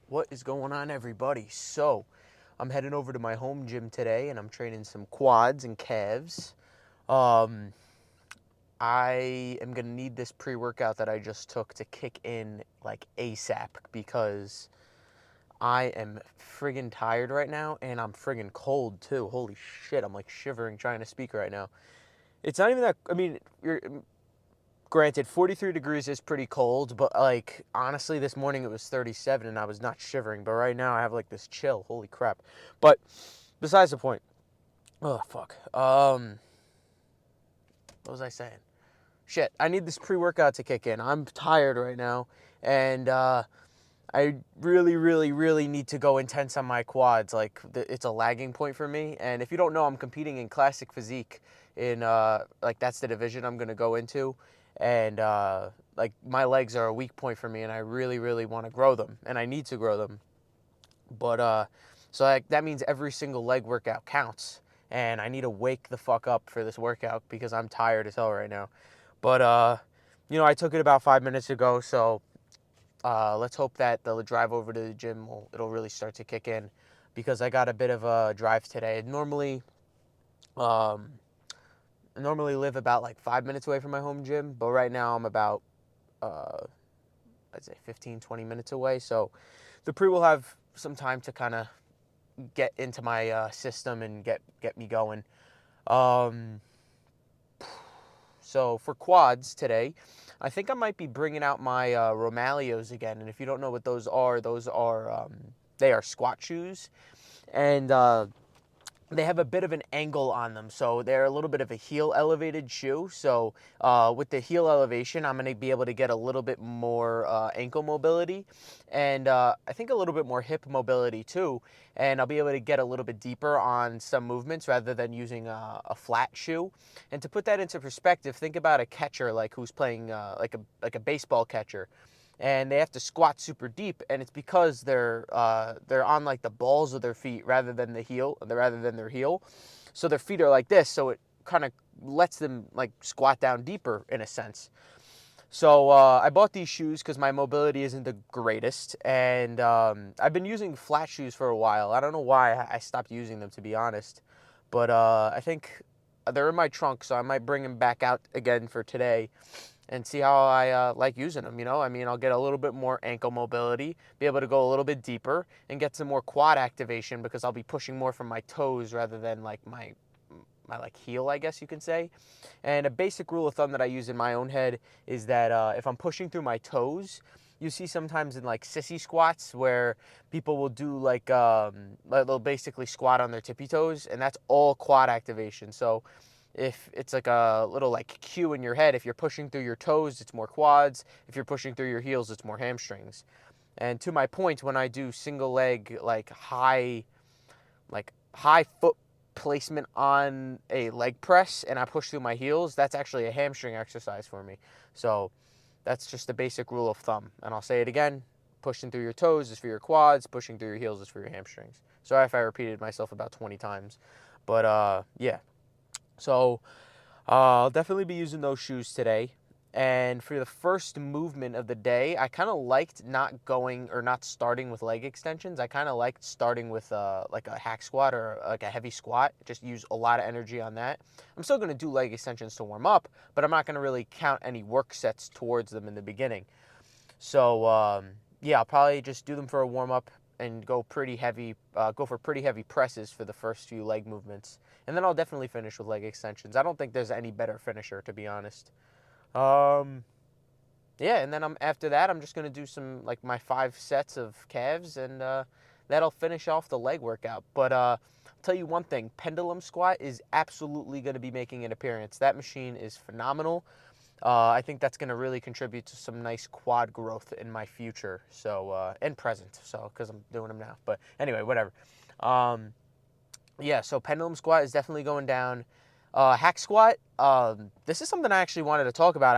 What is going on, everybody? So, I'm heading over to my home gym today and I'm training some quads and calves. Um, I am going to need this pre workout that I just took to kick in like ASAP because I am friggin' tired right now and I'm friggin' cold too. Holy shit, I'm like shivering trying to speak right now. It's not even that, I mean, granted, 43 degrees is pretty cold, but like honestly, this morning it was 37 and I was not shivering. But right now I have like this chill. Holy crap! But besides the point. Oh fuck. What was I saying? Shit. I need this pre-workout to kick in. I'm tired right now, and I really, really, really need to go intense on my quads. Like it's a lagging point for me. And if you don't know, I'm competing in classic physique. In like that's the division I'm gonna go into, and like my legs are a weak point for me, and I really, really want to grow them, and I need to grow them. But so like that means every single leg workout counts, and I need to wake the fuck up for this workout because I'm tired as hell right now. But I took it about 5 minutes ago, so let's hope that the drive over to the gym it'll really start to kick in because I got a bit of a drive today. Um, I normally live about like 5 minutes away from my home gym, but right now I'm about uh, I'd say 15, 20 minutes away. So the pre will have some time to kind of get into my system and get me going. Um, so for quads today, I think I might be bringing out my Romaleos again. And if you don't know what those are they are squat shoes, and they have a bit of an angle on them, so they're a little bit of a heel elevated shoe. So with the heel elevation, I'm going to be able to get a little bit more ankle mobility, and I think a little bit more hip mobility too. And I'll be able to get a little bit deeper on some movements rather than using a flat shoe. And to put that into perspective, think about a catcher like who's playing like a baseball catcher, and they have to squat super deep, and it's because they're on like the balls of their feet rather than their heel, so their feet are like this, so it kind of lets them like squat down deeper in a sense. So I bought these shoes because my mobility isn't the greatest, and I've been using flat shoes for a while. I don't know why I stopped using them, to be honest, but I think they're in my trunk, so I might bring them back out again for today and see how I like using them. I mean, I'll get a little bit more ankle mobility, be able to go a little bit deeper, and get some more quad activation because I'll be pushing more from my toes rather than like my like heel, I guess you can say. And a basic rule of thumb that I use in my own head is that if I'm pushing through my toes, you see sometimes in like sissy squats where people will do like they'll basically squat on their tippy toes, and that's all quad activation. So if it's like a little like cue in your head, if you're pushing through your toes, it's more quads. If you're pushing through your heels, it's more hamstrings. And to my point, when I do single leg like high foot placement on a leg press and I push through my heels, that's actually a hamstring exercise for me. So that's just a basic rule of thumb. And I'll say it again, pushing through your toes is for your quads, pushing through your heels is for your hamstrings. Sorry if I repeated myself about 20 times. But yeah. So I'll definitely be using those shoes today. And for the first movement of the day, I kind of liked not going or not starting with leg extensions. I kind of liked starting with like a hack squat or like a heavy squat. Just use a lot of energy on that. I'm still going to do leg extensions to warm up, but I'm not going to really count any work sets towards them in the beginning. So yeah, I'll probably just do them for a warm up and go for pretty heavy presses for the first few leg movements, and then I'll definitely finish with leg extensions. I don't think there's any better finisher, to be honest. Um, yeah, and then after that, I'm just gonna do some like my 5 sets of calves, and that'll finish off the leg workout. But I'll tell you one thing: pendulum squat is absolutely going to be making an appearance. That machine is phenomenal. I think that's going to really contribute to some nice quad growth in my future, so and present. So because I'm doing them now, but anyway, whatever. Um, yeah, so pendulum squat is definitely going down. Hack squat. This is something I actually wanted to talk about.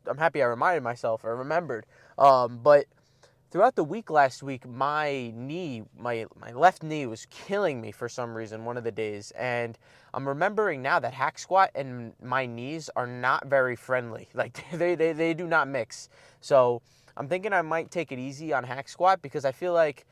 I'm happy I reminded myself or remembered. But throughout the week last week, my left knee was killing me for some reason one of the days, and I'm remembering now that hack squat and my knees are not very friendly. Like they do not mix. So I'm thinking I might take it easy on hack squat because I feel like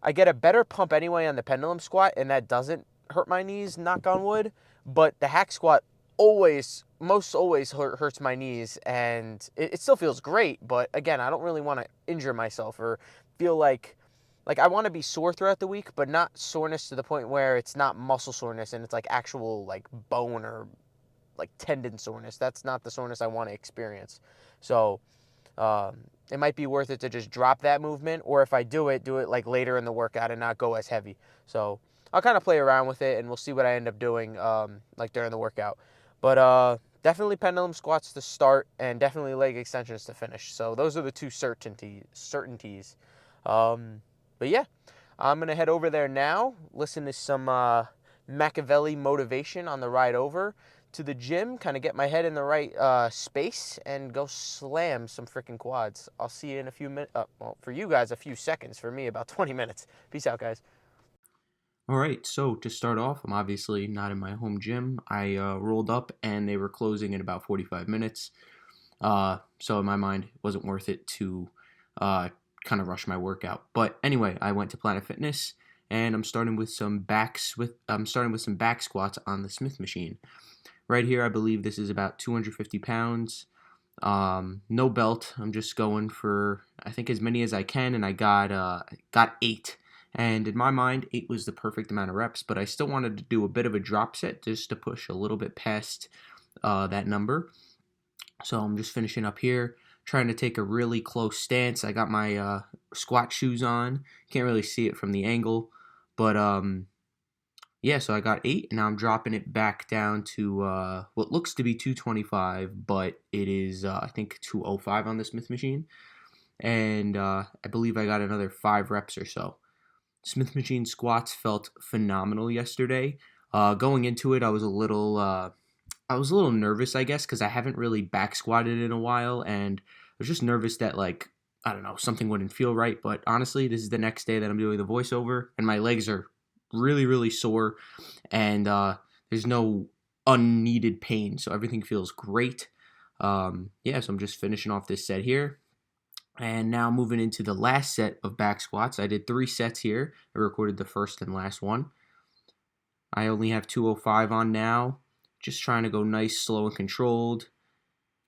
I get a better pump anyway on the pendulum squat, and that doesn't hurt my knees, knock on wood. But the hack squat most always hurts my knees, and it still feels great. But again, I don't really want to injure myself or feel like I want to be sore throughout the week, but not soreness to the point where it's not muscle soreness and it's like actual like bone or like tendon soreness. That's not the soreness I want to experience. So it might be worth it to just drop that movement, or if I do it like later in the workout and not go as heavy. So I'll kind of play around with it, and we'll see what I end up doing like during the workout. But definitely pendulum squats to start, and definitely leg extensions to finish. So those are the two certainties. But yeah, I'm gonna head over there now. Listen to some Machiavelli motivation on the ride over to the gym, kind of get my head in the right space, and go slam some freaking quads. I'll see you in a few minutes. Well, for you guys, a few seconds. For me, about 20 minutes. Peace out, guys. All right, so to start off, I'm obviously not in my home gym. I rolled up and they were closing in about 45 minutes. So in my mind, it wasn't worth it to uh, kind of rush my workout. But anyway, I went to Planet Fitness and I'm starting with some back squats on the Smith machine. Right here, I believe this is about 250 pounds. No belt. I'm just going for I think as many as I can, and I got 8. And in my mind, 8 was the perfect amount of reps, but I still wanted to do a bit of a drop set just to push a little bit past that number. So I'm just finishing up here, trying to take a really close stance. I got my squat shoes on. Can't really see it from the angle, but yeah, so I got 8, and now I'm dropping it back down to what looks to be 225, but it is, I think, 205 on the Smith machine. And I believe I got another 5 reps or so. Smith machine squats felt phenomenal yesterday. Going into it, I was a little nervous, I guess, because I haven't really back squatted in a while, and I was just nervous that, like, I don't know, something wouldn't feel right. But honestly, this is the next day that I'm doing the voiceover, and my legs are really, really sore, and there's no unneeded pain, so everything feels great. Yeah, so I'm just finishing off this set here. And now moving into the last set of back squats. I did 3 sets here. I recorded the first and last one. I only have 205 on now. Just trying to go nice, slow, and controlled.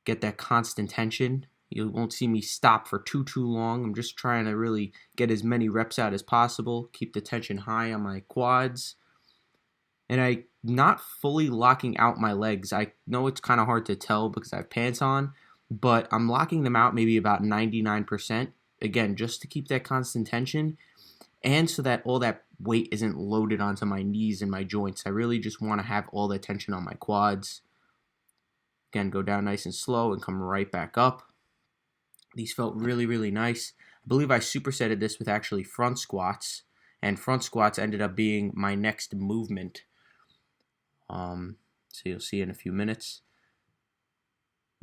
Get that constant tension. You won't see me stop for too long. I'm just trying to really get as many reps out as possible. Keep the tension high on my quads. And I'm not fully locking out my legs. I know it's kind of hard to tell because I have pants on, but I'm locking them out maybe about 99%. Again, just to keep that constant tension and so that all that weight isn't loaded onto my knees and my joints. I really just want to have all the tension on my quads. Again, go down nice and slow and come right back up. These felt really, really nice. I believe I supersetted this with actually front squats, and front squats ended up being my next movement. So you'll see in a few minutes.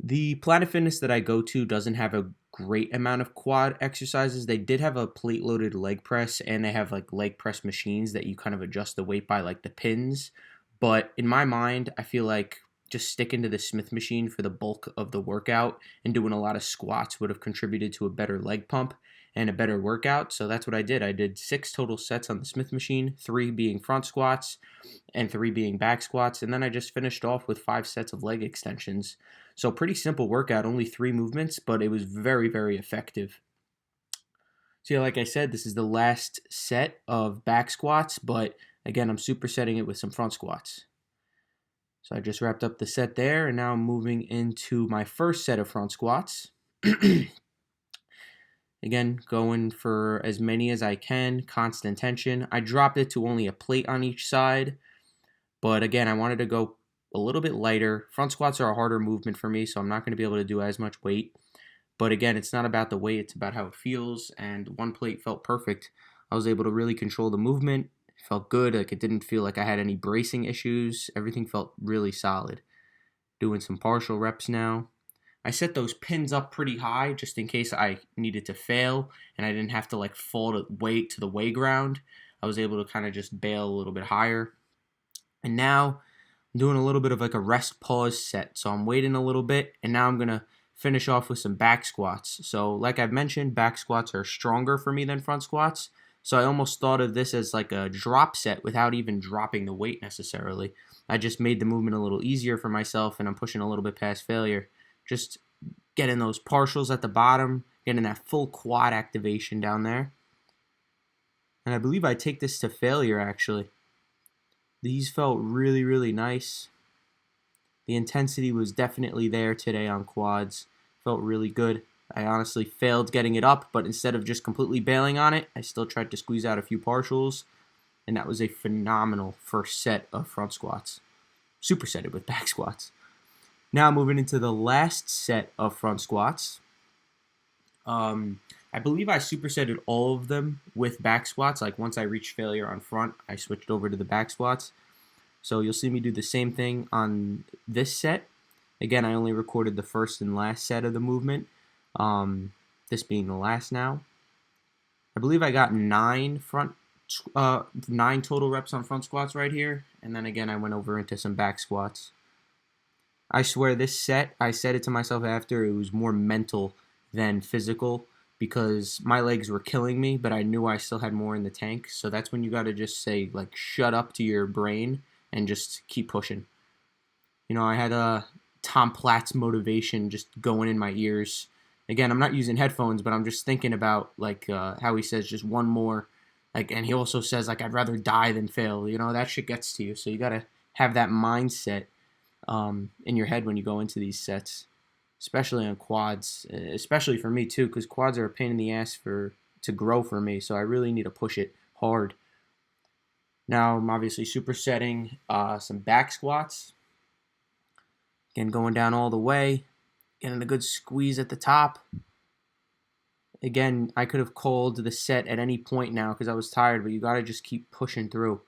The Planet Fitness that I go to doesn't have a great amount of quad exercises. They did have a plate loaded leg press, and they have like leg press machines that you kind of adjust the weight by, like the pins. But in my mind, I feel like just sticking to the Smith machine for the bulk of the workout and doing a lot of squats would have contributed to a better leg pump and a better workout. So that's what I did. I did 6 total sets on the Smith machine, 3 being front squats and 3 being back squats. And then I just finished off with 5 sets of leg extensions. So pretty simple workout, only 3 movements, but it was very, very effective. So yeah, like I said, this is the last set of back squats, but again, I'm supersetting it with some front squats. So I just wrapped up the set there, and now I'm moving into my first set of front squats. Again, going for as many as I can, constant tension. I dropped it to only a plate on each side, but again, I wanted to go a little bit lighter. Front squats are a harder movement for me, so I'm not going to be able to do as much weight. But again, it's not about the weight, it's about how it feels, and one plate felt perfect. I was able to really control the movement. It felt good, like it didn't feel like I had any bracing issues. Everything felt really solid. Doing some partial reps now. I set those pins up pretty high just in case I needed to fail and I didn't have to like fall to the way ground. I was able to kind of just bail a little bit higher. And now I'm doing a little bit of like a rest pause set. So I'm waiting a little bit, and now I'm going to finish off with some back squats. So, like I've mentioned, back squats are stronger for me than front squats. So, I almost thought of this as like a drop set without even dropping the weight necessarily. I just made the movement a little easier for myself, and I'm pushing a little bit past failure. Just getting those partials at the bottom, getting that full quad activation down there. And I believe I take this to failure actually. These felt really, really nice. The intensity was definitely there today on quads. Felt really good. I honestly failed getting it up, but instead of just completely bailing on it, I still tried to squeeze out a few partials, and that was a phenomenal first set of front squats. Supersetted with back squats. Now moving into the last set of front squats. I believe I supersetted all of them with back squats. Like once I reached failure on front, I switched over to the back squats. So you'll see me do the same thing on this set. Again, I only recorded the first and last set of the movement. This being the last now. I believe I got nine total reps on front squats right here, and then again I went over into some back squats. I swear this set, I said it to myself after, it was more mental than physical because my legs were killing me, but I knew I still had more in the tank. So that's when you got to just say, like, shut up to your brain and just keep pushing. I had Tom Platt's motivation just going in my ears. Again, I'm not using headphones, but I'm just thinking about, like, how he says just one more. Like, and he also says, like, I'd rather die than fail. That shit gets to you. So you got to have that mindset in your head when you go into these sets, especially on quads, especially for me too, because quads are a pain in the ass to grow for me. So I really need to push it hard. Now I'm obviously supersetting some back squats. Again, going down all the way, getting a good squeeze at the top. Again, I could have called the set at any point now because I was tired, but you got to just keep pushing through.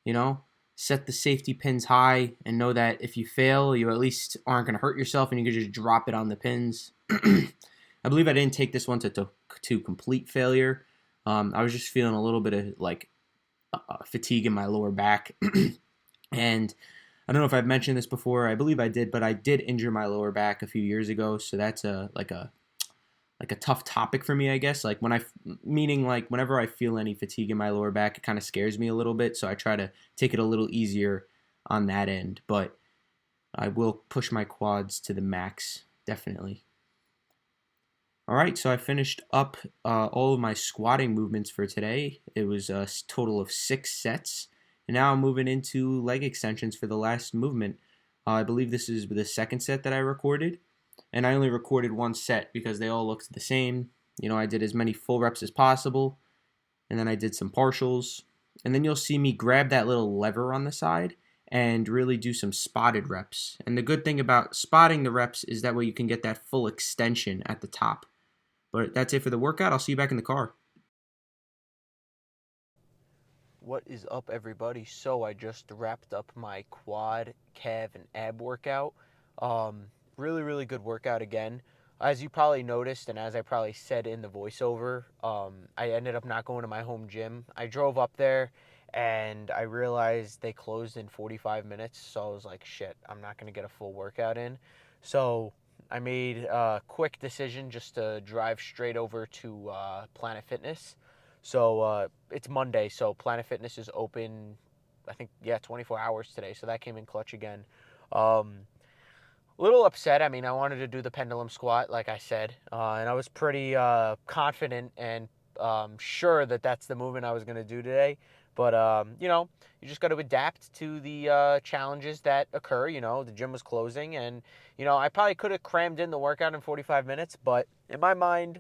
You know, set the safety pins high and know that if you fail, you at least aren't going to hurt yourself and you can just drop it on the pins. I believe I didn't take this one to complete failure. I was just feeling a little bit of like fatigue in my lower back. And I don't know if I've mentioned this before. I believe I did, but I did injure my lower back a few years ago. So that's a tough topic for me, I guess. Like meaning like whenever I feel any fatigue in my lower back, it kind of scares me a little bit. So I try to take it a little easier on that end. But I will push my quads to the max, definitely. All right, so I finished up all of my squatting movements for today. It was a total of 6 sets. And now I'm moving into leg extensions for the last movement. I believe this is the second set that I recorded. And I only recorded one set because they all looked the same. I did as many full reps as possible. And then I did some partials. And then you'll see me grab that little lever on the side and really do some spotted reps. And the good thing about spotting the reps is that way you can get that full extension at the top. But that's it for the workout. I'll see you back in the car. What is up, everybody? So I just wrapped up my quad, calf, and ab workout. Really, really good workout again. As you probably noticed, and as I probably said in the voiceover, I ended up not going to my home gym. I drove up there, and I realized they closed in 45 minutes. So I was like, shit, I'm not going to get a full workout in. So I made a quick decision just to drive straight over to Planet Fitness. So it's Monday, so Planet Fitness is open, I think, yeah, 24 hours today. So that came in clutch again. A little upset. I mean, I wanted to do the pendulum squat, like I said, and I was pretty confident and sure that that's the movement I was going to do today. But, you just got to adapt to the challenges that occur. The gym was closing, and, I probably could have crammed in the workout in 45 minutes, but in my mind,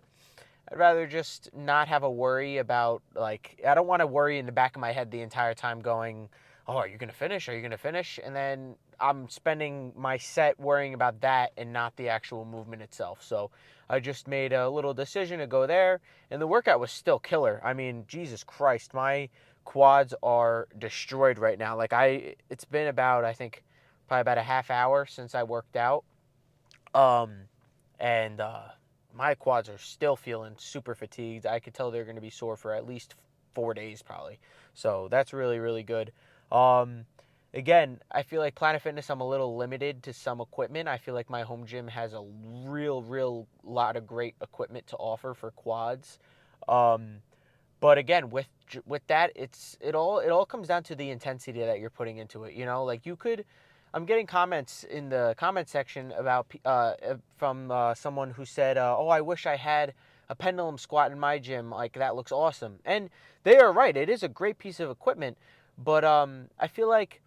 I'd rather just not have a worry about, like, I don't want to worry in the back of my head the entire time going, oh, are you going to finish? Are you going to finish? And then I'm spending my set worrying about that and not the actual movement itself. So I just made a little decision to go there, and the workout was still killer. I mean, Jesus Christ, my quads are destroyed right now. Like, it's been about, I think, probably about a half hour since I worked out. Um, and my quads are still feeling super fatigued. I could tell they're going to be sore for at least 4 days probably. So that's really, really good. Um, again, I feel like Planet Fitness, I'm a little limited to some equipment. I feel like my home gym has a real lot of great equipment to offer for quads. Um, but again, with that, it all comes down to the intensity that you're putting into it. Like you could. I'm getting comments in the comment section about from someone who said, "Oh, I wish I had a pendulum squat in my gym. Like that looks awesome." And they are right. It is a great piece of equipment, but I feel like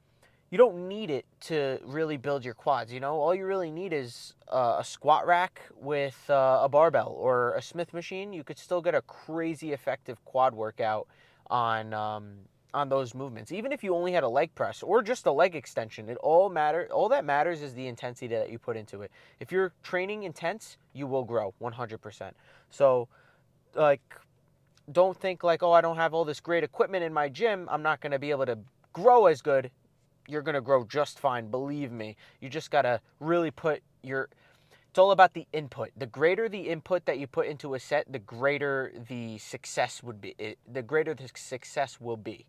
you don't need it to really build your quads. All you really need is a squat rack with a barbell or a Smith machine. You could still get a crazy effective quad workout on on those movements. Even if you only had a leg press or just a leg extension, it all matter. All that matters is the intensity that you put into it. If you're training intense, you will grow 100%. So like don't think like, oh, I don't have all this great equipment in my gym, I'm not going to be able to grow as good. You're going to grow just fine, believe me. You just got to really put your it's all about the input. The greater the input that you put into a set, the greater the success would be. The greater the success will be.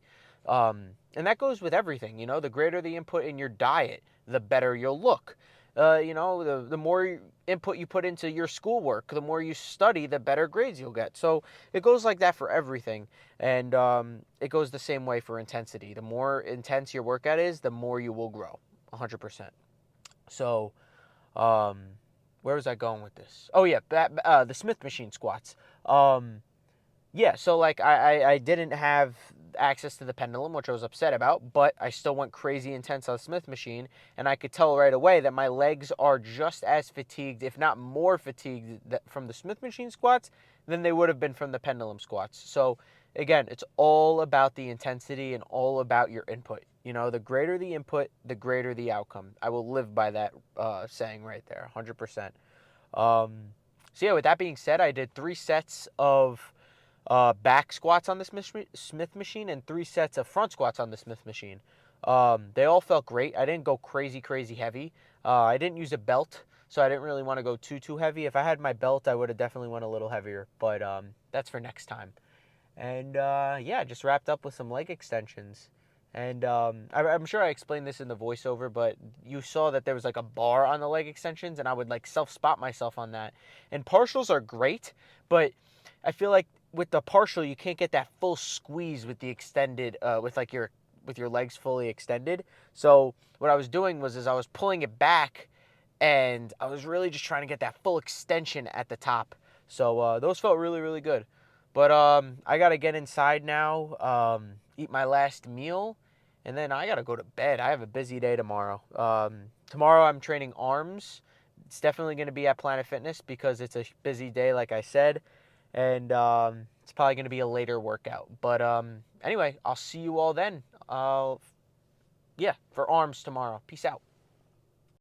And that goes with everything. The greater the input in your diet, the better you'll look. The more input you put into your schoolwork, the more you study, the better grades you'll get. So it goes like that for everything. And it goes the same way for intensity. The more intense your workout is, the more you will grow. 100%. So, um, where was I going with this? Oh yeah, the Smith machine squats. Um, yeah, so like I didn't have access to the pendulum, which I was upset about, but I still went crazy intense on the Smith machine, and I could tell right away that my legs are just as fatigued, if not more fatigued, from the Smith machine squats than they would have been from the pendulum squats. So again, it's all about the intensity and all about your input. The greater the input, the greater the outcome. I will live by that saying right there, 100%. Um, so yeah, with that being said, I did 3 sets of back squats on the Smith machine and 3 sets of front squats on the Smith machine. They all felt great. I didn't go crazy heavy. I didn't use a belt, so I didn't really want to go too heavy. If I had my belt, I would have definitely went a little heavier, but that's for next time. And yeah, just wrapped up with some leg extensions. And I'm sure I explained this in the voiceover, but you saw that there was like a bar on the leg extensions, and I would like self spot myself on that. And partials are great, but I feel like with the partial, you can't get that full squeeze with the extended, with your legs fully extended. So what I was doing was, is I was pulling it back, and I was really just trying to get that full extension at the top. So those felt really good. But I gotta get inside now, eat my last meal, and then I gotta go to bed. I have a busy day tomorrow. Tomorrow I'm training arms. It's definitely gonna be at Planet Fitness because it's a busy day, like I said, and it's probably gonna be a later workout. But anyway, I'll see you all then. Yeah, for arms tomorrow. Peace out.